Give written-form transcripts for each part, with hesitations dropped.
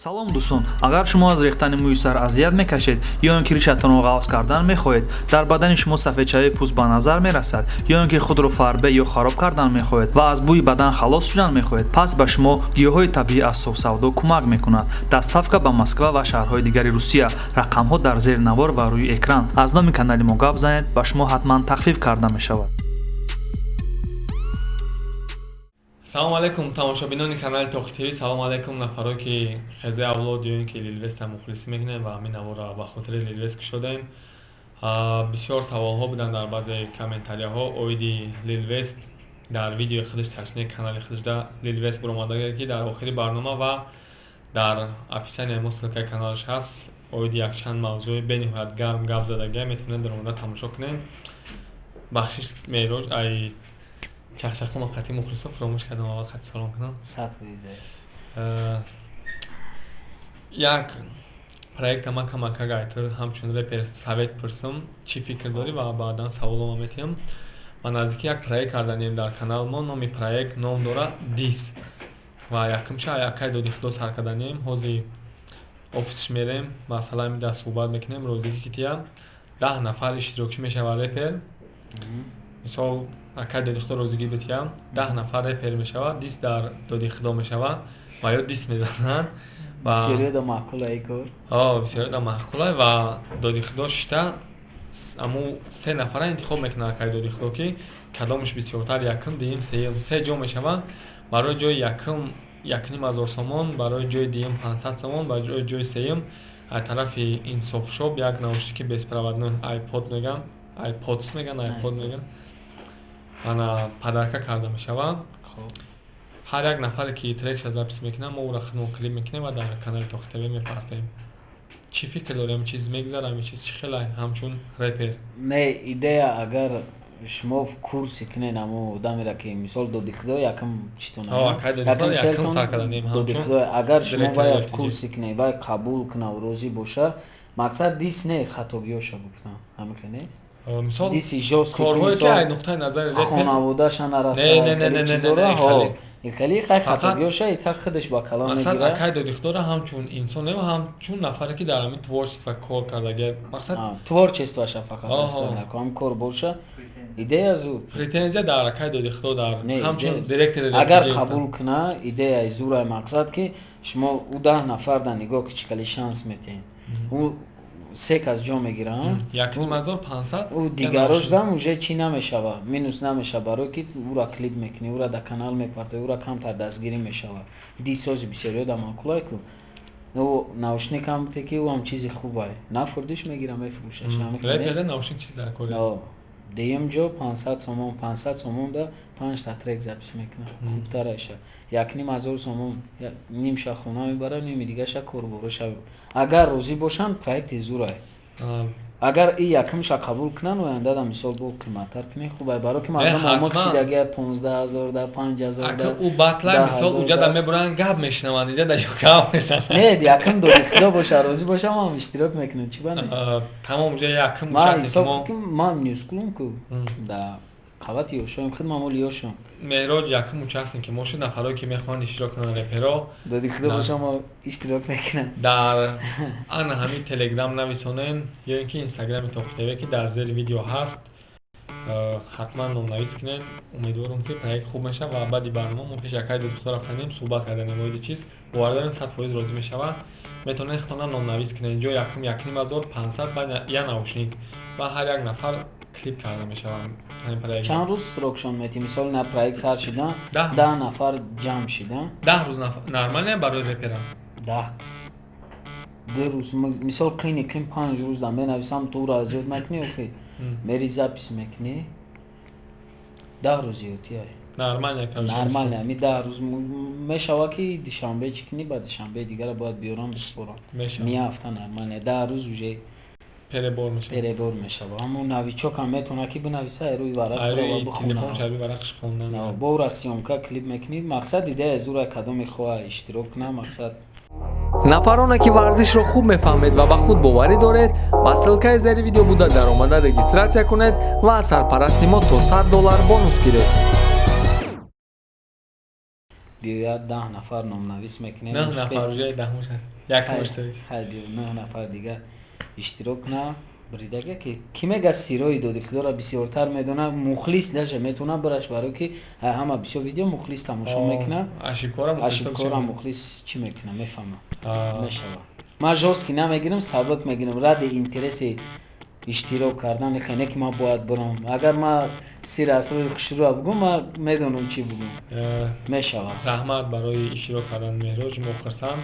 салом дӯстон, агар шумо аз рехтани мӯи сар азият мекашед ё ин ки ришатонро ғафз кардан мехоҳед, дар бадани шумо сафедшавии пӯст ба назар мерасад, ё ин ки худро фарбе ё хароб кардан мехоҳед ва аз бӯи бадан халос шудан мехоҳед, пас ба шумо гиёҳҳои табиӣ аз софсавдо кӯмак мекунад. Доставка ба Москва ва шаҳрҳои дигари Русия. Рақамҳо дар зери навор ва рӯи экран. Аз номи канали мо гап занед, ба шумо ҳатман тахфиф карда мешавад. салом алайкум тамошобинони канали Тоқи ТВ. Салом алайкум нафаро ки хезе авлод ё ин ки лилвеста мухлисӣ мекунем ва ҳамин навора ба хотири лилвест кушодаем. Бисёр саволҳо будан дар баъзе комментарияҳо оиди лилвест дар видеои худаш сашни канали худашда лилвест буромадаги ки дар охири барнома ва дар описанияи мо ссилкаи каналаш ҳаст. оиди якчанд мавзӯи бениҳоят гарм гап задагия метавонед дар омада тамошо кунед. бахшиш Меҳрож ай чахчахоно қати мухлисо фаромӯш кардам аввал қати салом кунам. Як проекта ма камакаг айтр ҳамчун репер Совет пурсам чӣ фикр дорӣ ва баъдан саволома метиҳам. Ва наздики як проект карданем дар канал мо. Номи проект ном дора Дис ва якумша якай доди худо сар карданем. ҳозир офисш мерем, масъала мида суҳбат мекунем. розиги ки тия 10 нафар иштирокчӣ мешава репер. мисол акай доди худо розиги бития 10 нафар репер мешава, дис дар доди худо мешава ва ё дис мезананд ва бисёрида маъқулай кор. бисёрида маъқулай ва доди худо шишта аму 3 нафара интихоб мекунад акай доди худо ки кадомаш бисёртар, якум, дуюм, сеюм. 3 ҷо мешава. барои ҷои якум 1500 сомон, барои ҷои дуюм 500 сомон, барои ҷои сеюм аз тарафи Инсофшоп як наушники беспроводной iPod меган, iPods меган. ана падарка карда мешава. ҳар як нафаре ки трекша запис мекунад мо ӯро худмон клип мекунем ва дар канали Тоқи ТВ мепартоем. чӣ фикр дорем? чиз мегзарам? чиз чӣ хела ҳамчун репер? не идея агар шумо курси кунед аму одамеро ки мисол доди худо якам читона якам сар карданем доди худо агар шумо вая курси кунед вай қабул кунав розӣ боша, мақсад дис не хатогиёша букунам ҳамихе нест. мисол диси жёстки корҳое ки ай нуқтаи назари хонаводаша нараса хеле хай хатогиёша ита худаш ба калом мегира. мақсад акай доди худора ҳамчун инсон не ҳамчун нафаре ки дар ҳамин творчество кор кардаги мақсад творчестваша фақат ҳам кор боша. идея зуд претензия дар акай доди худо дар ҳамчун директори агар қабул куна идеяи зура мақсад ки шумо у 10 нафар да нигоҳ ки чӣ кали шанс метиҳед. у се кас ҷо мегиранд 1500 у дигарош дам уже чӣ намешава, минус намешава, барои ки ура клип мекунӣ, ура да канал мепартоӣ, ура камтар дастгирӣ мешава. дисози бисёриё да маъқулай ку ну наушник ҳам буде ки ӯ ҳам чизи хубае. нафурдиш мегира мефурӯшаш репер наушник чиз дар кори дуюм ҷо 500 сомон да 5 та трек запис мекунад. хубтараша 1500 сомон нимша хона мебарад, ними дигаша корбороша. агар розӣ бошанд проекти зурае. агар и якумша қабул кунанд оянда да мисол бо қиматтар кунед хубае, барои ки мардум омод чидаги 15000 да 5000 да у батла мисол уҷа да мебуранд гап мешнаванд иҷа да гап мезананд. не якум доди худо боша, розӣ боша, мо иштирок мекунем. чӣ бане тамом уҷа якум ман ньюсклум ку да қавати ёшоим хидмамоли ёшом Меҳрож якум участники мо шуд нафарое ки мехоҳанд иштирок кунанд реперо доди худо боша мо иштирок мекунем дар ана ҳамин телеграм нависонем ё ин ки инстаграми Тоқи ТВ ки дар зери видео ҳаст. ҳатман номнавис кунед. умедворам ки проект хуб меша ва баъди барнома мо пеш якай доди худо рафтанем суҳбат карданем оиди чиз бовардарем 100% розӣ мешава. метавонед худтона номнавис кунед ҷо якум 1500 ба я наушник ва ҳар як нафар клип карда мешава. чанд рӯз срокшон мети мисол на проект сар шидан 10 нафар ҷамъ шидан 10 рӯз нормале барои репера 2 рӯз мисол қини кин 5 рӯз да менависам ту ра зиёд мекунӣ офи мери запис мекунӣ 10 рӯз зиёдтияй нормале ами 10 рӯз мешава ки душанбе чӣ кунӣ ба душанбе дигара бояд биёрам биспорам ми ҳафта нормале 10 рӯз уже перебор мешава. аммо навичок ҳам метавонад ки бинависа рӯи варақ бихонад бо ура сёмка клип мекунӣ. мақсад идея зура кадоми хоҳа иштирок кунад. мақсад нафароне ки варзишро хуб мефаҳмед ва ба худ боварӣ доред ба ссилкаи зери видео буда даромада регистратсия кунед ва аз сарпарасти мо то $100 бонус гиред. بیاید 10 نفر نامنویس میکنه 9 نفر جای 10 مش هست یک مشتریست خیلی 9 نفر دیگه اشتراک کنه بریدگه که کی میگه سیروی دادی خدا بسیارتر میدونه مخلص نشه میتونه برش برای که همه بسیار ویدیو مخلص تماشا میکنه اشکارم مخلص چی میکنه میفهمه میشه ما جوست که نمیگیرم ثابت میگیرم رد اینترس اشتراک کردن خیلی که ما باید برم اگر ما سیر اصلا شروع بگم ما میدونم چی بگم میشه رحمت برای اشتراک کردن مهراج مخلصم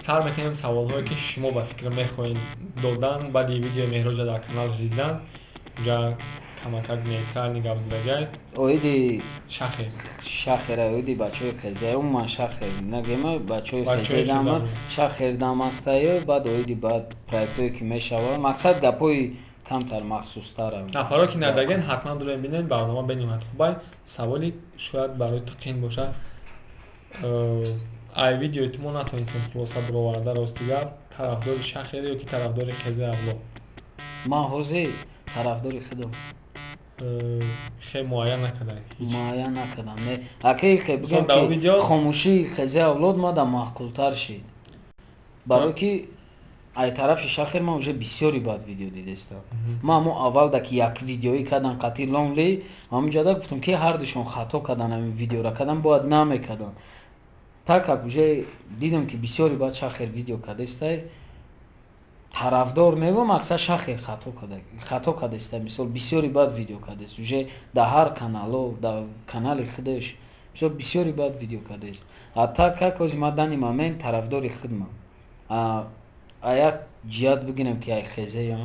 سر میکنیم سوال هایی که شما به فکر میخواین دادن بعد این ویدیو مهراج در کانال دیدن اونجا کمکک میتر نگاب زدگی اویدی شخیر اویدی بچه های خیزه اون من شخیر نگیم بچه های خیزه دامن شخیر دامسته بعد اویدی بعد پرایکت هایی که میشوه مقصد گپای کمتر مخصوص تر نفرها که ندگن حتما داریم بینین برنامه بینیم خوبه سوالی شاید برای تقین باشه ای ویدیو اتمو نتونستیم خلاصه برآورده راستیگر طرفدار شخیر یا که طرفدار خیزه اولاد ما حوزه طرفدار خودم خیلی معین نکردم نه اگه خیلی بگم که خاموشی خیزه اولاد ما در معقولتر شید برای که ای طرف شخیر ما اونجا بسیاری باید ویدیو دیده است ما همون اول دا که یک ویدیویی کردن قطعی لونلی همونجا دا گفتم که هر دوشون خطا کردن همین ویدیو را کردن باید نمیکردن так как уже دیدم که بسیاری باید شخیر ویدیو کرده است طرفدار میگم اکثر شخیر خطا کرده است مثال بسیاری باید ویدیو کرده است уже در هر کانال در کانال خودش بسیاری باید ویدیو کرده است так как از ما در این момент طرفدار خودم یک جهت بگیرم که ای خیزه یا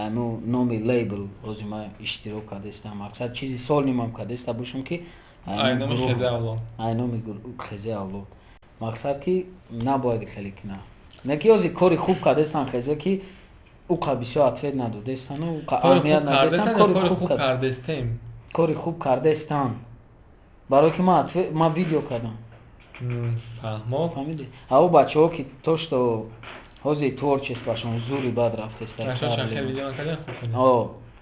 نو نومی لیبل از ما اشتراک کرده است مقصد چیزی سال نمام کرده است باشم که اینومی خیزه اولاد اینومی خیزه اولاد مقصد که نباید خیلی کنه نکی از کاری خوب کرده است خیزه که او بسیار افید نداده است و اهمیت نداده است کاری خوب کرده است برای که ما ویدیو کردم فهمیدی او بچه ها که توش تو حوزه تورچست باشون زوری باد رفته است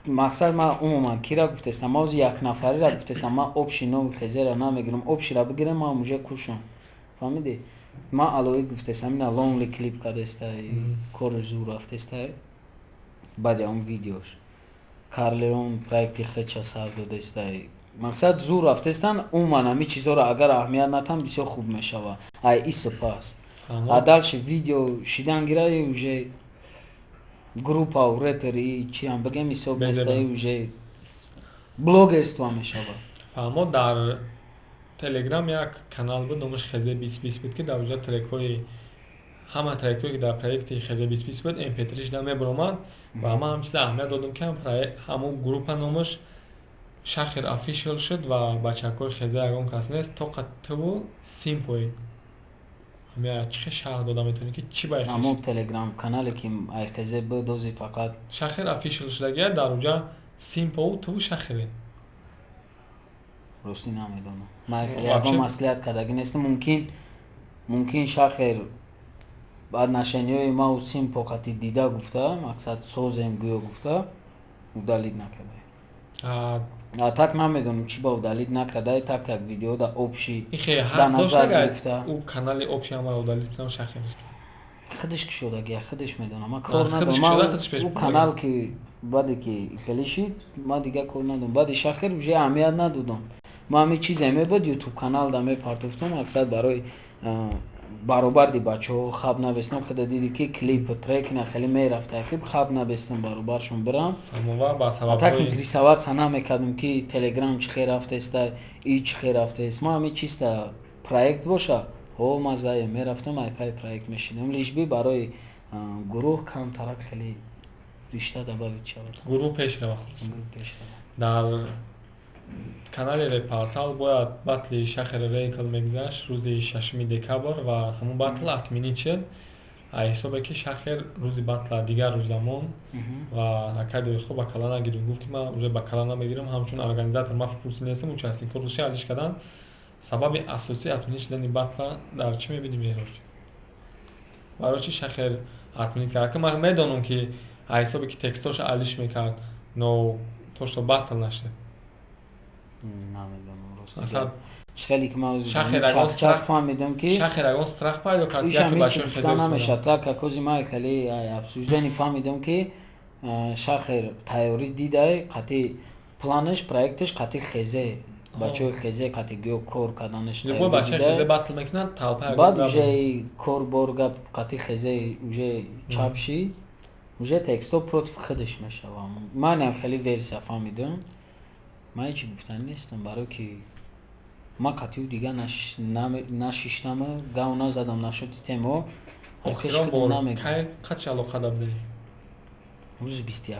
مقصد ما عموما کی را گفته است ما از یک نفری را گفته است ما آبشی نو خیزه را نمیگیرم آبشی را بگیرم ما موجه کوشم فهمیدی ما الوی گفته است من لونلی کلیپ کرده است کار زور رفته است بعد اون ویدیوش کارلون پرایکتی خچ سر داده است مقصد زور رفته استن عموما همین چیزا را اگر اهمیت ندن بسیار خوب میشوه ای سپاس عدالش ویدیو شیدن گیره اوجه گروپ او رپری چی هم بگم حساب مثل اوجه بلوگ است و میشوه فهمو در تلگرام یک کانال بود نامش خزه 2020 بود که در اونجا ترک‌های همه ترک‌هایی که در پروژه خزه 2020 بود MP3 نمیبرامد و همه چیز اهمیت دادم که همون گروپ نامش شخیر افیشل شد و بچه‌های خزه اگه اون کس نیست تو قطعو سیمپوی همه چه شهر دادم میتونی که چی باید همون تلگرام کانالی که ای خزه بود دوزی فقط شخیر افیشل شدگیه در اونجا سیمپو تو شخیره راستی نمیدونم من خیلی اگه مسئولیت کردگی نیست ممکن شخیر بعد نشانی های ما و سیمپو قطعی دیده گفته مقصد سوزیم گویا گفته دلیل نکرده تک من میدونم چی با دلیل نکرده تک یک ویدیو در اوبشی در نظر گرفته او کانال اوبشی هم رو دلیل کنم شخیر خودش که شده خودش میدونم من کار ندارم او کانال که بعدی که خیلی شید ما دیگه کار ندارم بعد شخیر وجه اهمیت ندادم ما همین چیزی میبود یوتیوب کانال دامه پارتوفتم اکثر برای برابر دی بچه‌ها خواب نبستم خدا دیدی که کلیپ ترک نه خیلی میرفته که خواب نبستم برابرشون برام اما با سبب تا که گریسوات سنا میکردم که تلگرام چه خیر رفته است هیچ خیر رفته است ما همین چیز تا پروژه باشه او مزه میرفتم ای پروژه میشینم لیشبی برای گروه کم ترک خیلی رشته دباوی چه گروه پیش رو در کانال رپارتال باید بطل شخیر ریکل میگذشت روز 6 دکبر و همون بطل اتمینی شد حسابه که شخیر روز بطل دیگر روز دمون و نکرد خوب بکلا نگیریم گفت که من روز بکلا نمیگیرم همچون ارگانیزاتور ما پرسی نیستم و چاستین که روزی علیش کردن سبب اساسی اتمینی شدن بطل در چی میبینیم ایروز برای چی شخیر اتمینی کرد که من میدونم که حسابه که تکستاش علیش میکرد نو توش بطل نشه نمیدونم خیلی که ما چاق فهمیدم که شخیرگان استراخ پیدا کرد یکی بچه خیلی نمیشه تا کوزی ما خیلی افسوسدنی فهمیدم که شخیر تئوری دیده قطعی پلانش پروژهش قطعی خیزه بچه خیزه قطعی گیو کور کردنش دیگه بچه خیزه باتل میکنن طلبه بعد уже کور борга قطعی خیزه уже چاپشی уже تکستو پروتف خودش میشه من هم خیلی ورسیا فهمیدم من هیچی گفتن نیستم برای که ما قطعی دیگه نشیشتم گاو نزدم نشد تیمو آخران بار قطعی علاقه داریم روز 21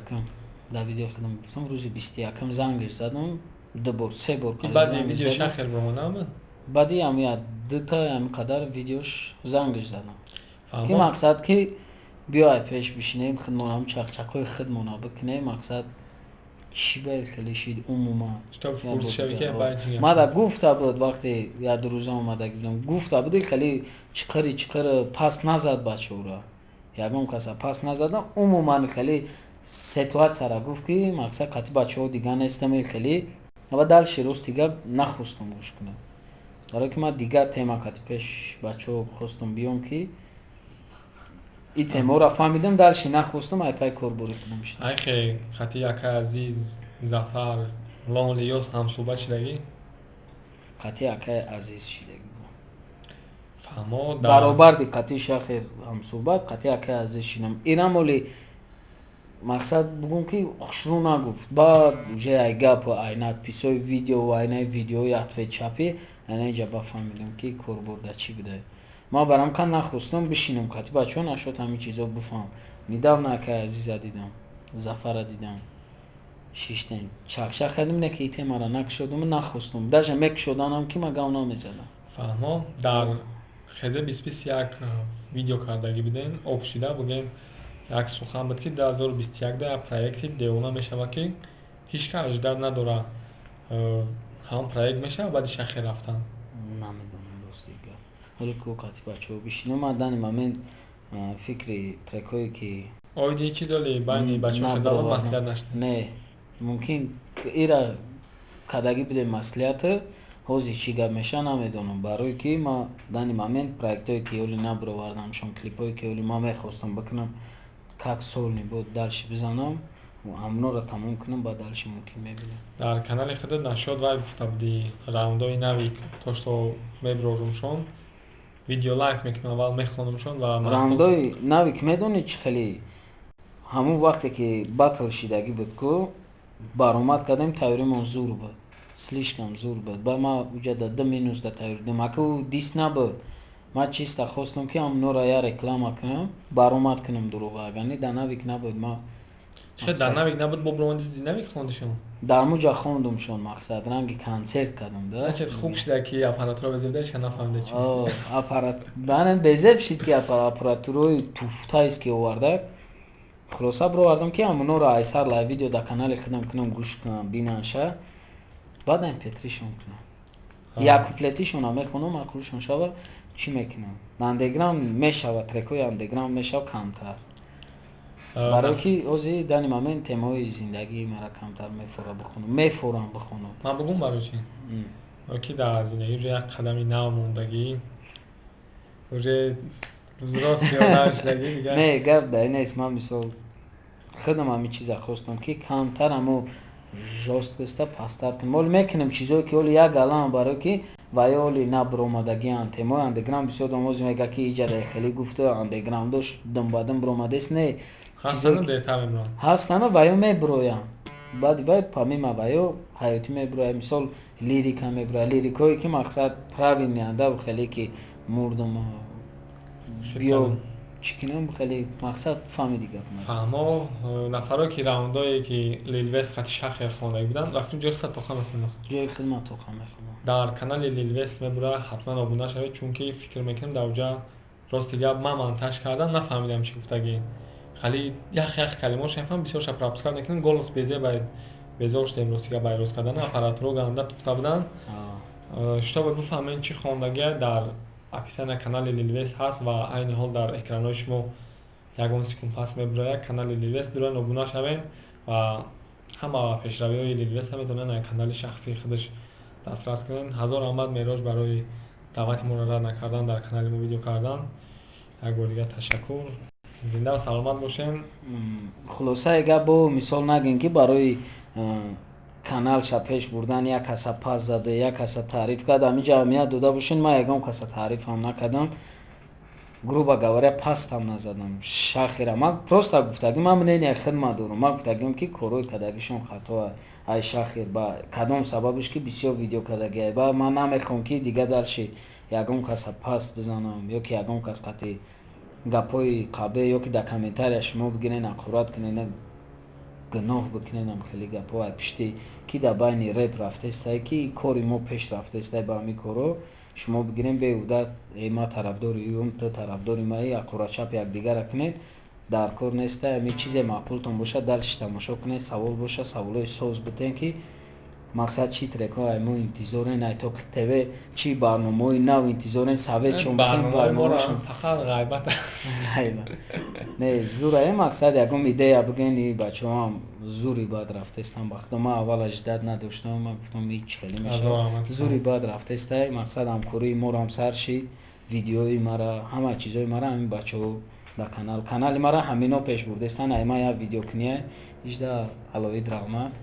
در ویدیو خودم گفتم روز 21 زنگش زدم دو بار سه بار بعد ویدیو شخیر برمونم بعدی هم یاد دو تا هم قدر ویدیوش زنگش زدم که مقصد که بیای پیش بشینیم خودمون هم چقچقای خودمون بکنیم مقصد چی باید خیلی شید عموما ما دا گفته بود وقتی یاد روزا اومده گفتم گفته بود خیلی چقدر پاس نزد بچه او را یکم کسا پاس نزدم عموما خیلی سیتوات سرا گفت که مقصد قطعی بچه ها دیگه نیستم خیلی و دلش روز دیگه نخواستم روش کنم برای که ما دیگه تیما قطعی پیش بچه ها خواستم بیام که این تیما را فهمیدم دلش نخواستم ای پای کار بوری کنم شد ای خیلی قطعی یکه عزیز زفر لان لیوس هم صحبت شدگی قطعی یکه عزیز شدگی فهمو برابر دی قطعی شخیر هم صحبت قطعی یکه عزیز شدم اینا مولی مقصد بگم که خوشرو نگفت بعد اوجه ای گپ و اینات پیسوی ویدیو و اینای ویدیوی اطفه چپی اینای جا بفهمیدم که کار برده چی بده ما برام کن نخواستم بشینم قطعی بچه ها نشد همین چیزا بفهم میدم نه که عزیز دیدم زفر دیدم شیشتن چخشخ کردم نه که ایته مرا نکشدم نخواستم داشتم مک شدانم که ما گاونا میزدم فهمو در خزه 2021 ویدیو کردگی بدین آبشیده بگیم یک سخن بود که 2021 در پروژه دیونا میشه که هیچ کارش در نداره هم پروژه میشه و بعد شخصی رفتن نمیدونم دوست دیگه ولی که قطعی بچه ها بشینم من دانی من فکری ترکایی که آیدی چیز هلی بینی بچه ها خزالان مسئولیت نشده نه ممکن ایرا کدگی بده مسئولیت حوزی چی گب میشه نمیدونم برای که ما دانی момент پروژه‌ای که اولی نبروردم شون کلیپایی که اولی ما میخواستم بکنم как سولنی بود درش بزنم و امنو را تمام کنم با درش ممکن میبینم در کانال خودت نشد وای گفته بودی راوندای نوی توشتو میبرورمشون ویدیو لایک میکنم اول میخونمشون و راوندای نوی که میدونی چی خیلی همون وقتی که باتل شیدگی بود که برآمد کردیم تئوریمون زور بود слишком زور بود با ما اونجا داده مینوس دا تئوری دمکو دیس نبود ما چیز تا خواستم که هم نورا یا رکلام کنم برآمد کنم دروغ اگرنی در نویک نبود ما چه در نویک نبود با برواندیز دی نویک خوندشون در موجا خوندمشون مقصد رنگی کنسرت کردم ده چه خوب شده که اپارات رو بزیدش که نفهمده چی اپارات بانن بزب شید که اپاراتوروی توفتایست که آورده خلاصه بروردم که همونو را ایسر لایو ویدیو در کانال خودم کنم گوش کنم بیننشه بعد ام پتریشون کنم یا کوپلتیشون هم میخونم ماکروشون شو چی میکنم اندگرام میشود ترکوی اندگرام میشود کمتر برای که اوزی دانی момент تمای زندگی مرا کمتر میفورم بخونم من بگم برای چی اوکی در زندگی رو یک قدمی نو موندگی روی راست یا نشدگی دیگه نه گفت ده نیست من مثال خودم همین چیزا خواستم که کمتر همو جاست گسته پستر کنم مول میکنم چیزایی که اولی یک الان برای که وایولی نبرومدگی انتمای اندگرام بسیار داموز میگه که ایجاد خیلی گفته اندگراندش دم بعدم برومده است نه هستن دیتا میمرن هستن وایو میبرویم بعد پامیما وایو حیاتی میبرویم مثال لیریکا میبرویم لیریکایی که مقصد پراوی میانده و خیلی که مردم بیو چیکنم خیلی مقصد فهمیدی گفتم فهمو نفرا که راوندایی که لیلوس خط شخیر خونده بودن رفتیم جای خط توخه میخونم جای خدمت توخه میخونم در کانال لیلوس میبره حتما آبونه شوید چون که فکر میکنم در اونجا راست گپ من مونتاژ کردم نفهمیدم چی گفتگی خالی یک کلمه‌اش نفهم بسیار شب پراپس کرد میکنن گلوس بیزه باید بزارش امروز که وایروس کردن اپارات رو گنده توفته بودن شتا باید بفهمین چی خوندگی در اپیسان کانال لیلوس هست و عین حال در اکرانای شما یگان سکوند پس میبره کانال لیلوس درون آبونه شوین و همه پیشروی‌های لیلوس هم میتونن کانال شخصی خودش дастрас кунед. ҳазор раҳмат мероҷ барои даъвати моро рад накардан, дар канали мо видео кардан. як бор дига ташаккур. Зинда ва саломат бошем. хулосаи гап бо мисол нагин ки барои каналша пеш бурдан як каса пас зада, як каса таъриф кард, ҳамин ҷамъият дода бошед. ман ягон каса таърифам накардам, грубо говоря пастам назадам. шахира ман просто гуфтагим ман мнение хидмат дорам. ман гуфтагим ки корои кардагишон хато ай шахир ба кадом сабабиш ки бисёр видео кардагиай ба ман намехоҳам ки дига дарши ягон каса паст бизанам ё ки ягон кас қати гапои қабе ё ки дар комментария шумо бигирен ақурат кунед гуноҳ бикунедам хеле гапо ай пишти ки дар байни реп рафтаистай ки кори мо пеш рафтаистай ба ҳамин коро шумо бигирен беҳуда ма тарафдори юм ту тарафдори маи ақуратшап якдигара кунед дар кор нестай. ҳамин чизе маъқултон бошад дарши тамошо кунед, савол боша саволои соз битен ки мақсад чи трекҳо ай мо интизорен, ай то ТВ чи барномаҳои нав интизорен советшон барномаҳои фақат ғайбат не зур ай мақсад ягон идея бигени бачаҳо ҳам зури бад рафтаистан бахто ман аввала жиддат надоштам. ман гуфтам ҳеч хеле мешавад зури бад рафтаистай мақсад ҳамкории моро ҳам сар шид, видеои мара ҳама чизои мара ҳамин бачаҳо дар канали мара ҳамино пеш бурдаистан. ай ман як видео кунияй ижда алоид раҳмат.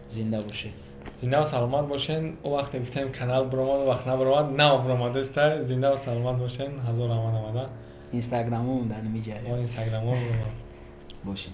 зинда бошед. зинда ва саломат бошен. о вақте гуфтем канал биромад о вақт набиромад нав биромадестай. зинда ва саломат бошен. ҳазор раҳмат намада. инстаграмом дар намиҷа инстаграмом бошед.